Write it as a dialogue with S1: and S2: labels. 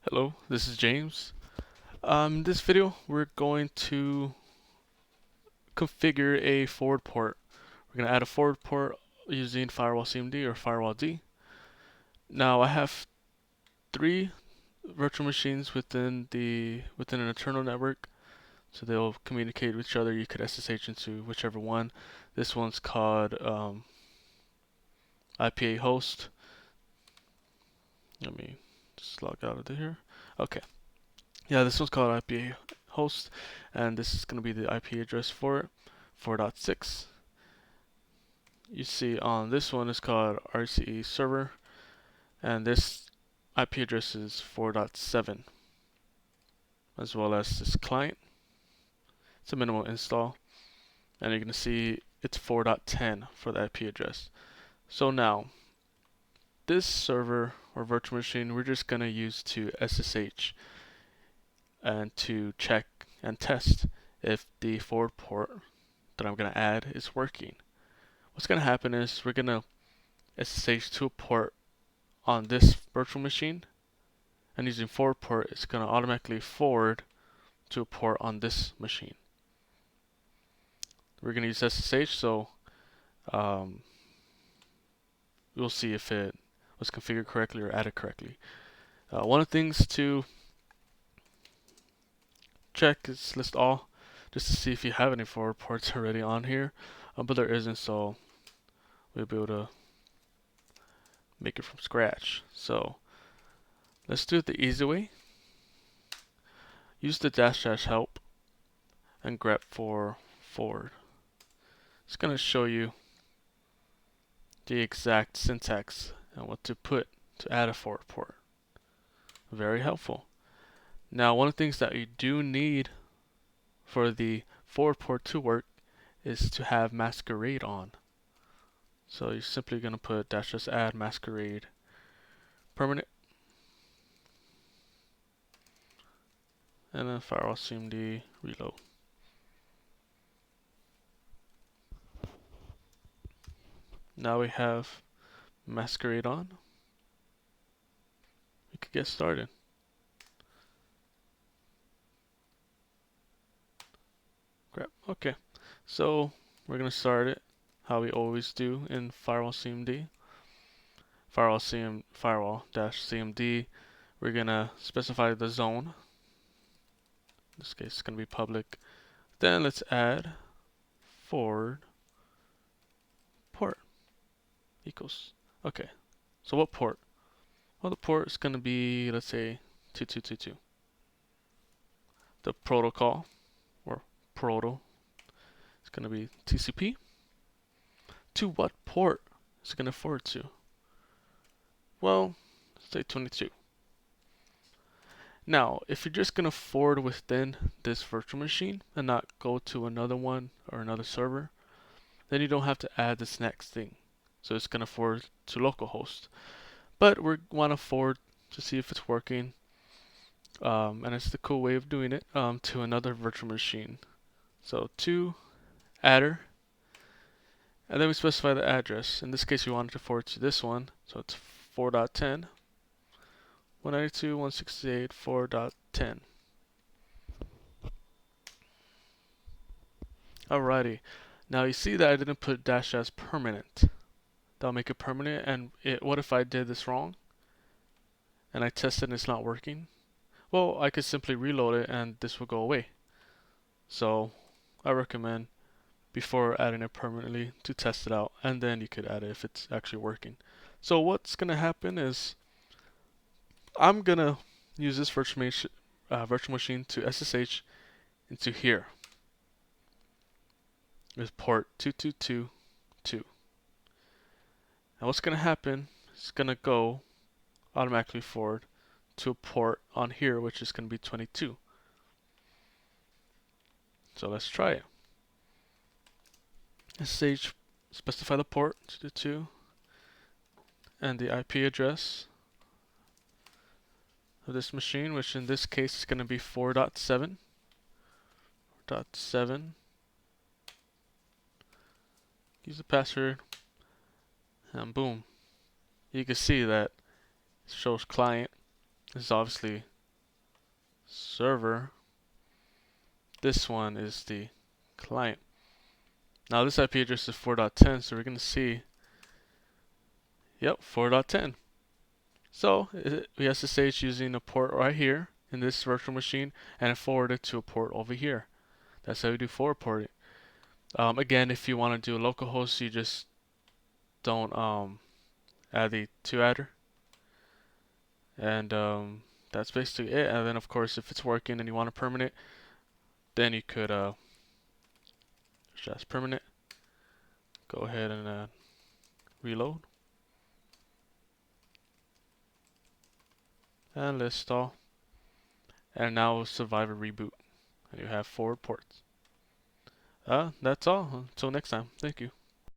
S1: Hello, this is James. In this video, we're going to configure a forward port. We're going to add a forward port using firewall-cmd or firewall-d. Now, I have three virtual machines within an internal network, so they'll communicate with each other. You could SSH into whichever one. This one's called IPA host. Let me just log out of here. Okay. Yeah, this one's called IPA host, and this is going to be the IP address for it, 4.6. You see on this one is called RHCE server, and this IP address is 4.7, as well as this client. It's a minimal install, and you're going to see it's 4.10 for the IP address. So now, this server or virtual machine we're just going to use to SSH and to check and test if the forward port that I'm going to add is working. What's going to happen is we're going to SSH to a port on this virtual machine, and using forward port, it's going to automatically forward to a port on this machine. We're going to use SSH, so we'll see if it was configured correctly or added correctly. One of the things to check is list all, just to see if you have any forward ports already on here, but there isn't, so we'll be able to make it from scratch. So let's do it the easy way. Use the -- help and grep for forward. It's going to show you the exact syntax and what to put to add a forward port. Very helpful. Now, one of the things that you do need for the forward port to work is to have masquerade on. So you're simply going to put --add-masquerade permanent, and then firewall-cmd reload. Now we have masquerade on. We could get started. Crap. Okay, so we're going to start it how we always do in firewall-cmd. Firewall-cmd, we're going to specify the zone. In this case, it's going to be public. Then let's add forward port equals. Okay, so what port? Well, the port is going to be, let's say, 2222. The protocol, or proto, is going to be TCP. To what port is it going to forward to? Well, say 22. Now, if you're just going to forward within this virtual machine and not go to another one or another server, then you don't have to add this next thing. So it's going to forward to localhost. But we want to forward to see if it's working, and it's the cool way of doing it, to another virtual machine. So to adder, and then we specify the address. In this case, we wanted to forward to this one, so it's 4.10, 192.168.4.10. Alrighty, now you see that I didn't put dash as permanent. That'll make it permanent, and what if I did this wrong and I tested and it's not working? Well, I could simply reload it and this will go away. So I recommend before adding it permanently to test it out, and then you could add it if it's actually working. So what's gonna happen is I'm gonna use this virtual machine to SSH into here with port 2222. Now what's gonna happen? It's gonna go automatically forward to a port on here, which is gonna be 22. So let's try it. SSH, specify the port 222 and the IP address of this machine, which in this case is going to be 4.7. Use the password, and boom. You can see that it shows client. This is obviously server. This one is the client. Now this IP address is 4.10, so we're going to see, yep, 4.10. So we SSH using a port right here in this virtual machine and forward it to a port over here. That's how we do forward porting. Again, if you want to do a localhost, you just don't add the to adder, and that's basically it. And then of course, if it's working and you want to permanent, then you could just permanent. Go ahead and reload and list all, and now we'll survive a reboot, and you have 4 ports. That's all. Until next time. Thank you.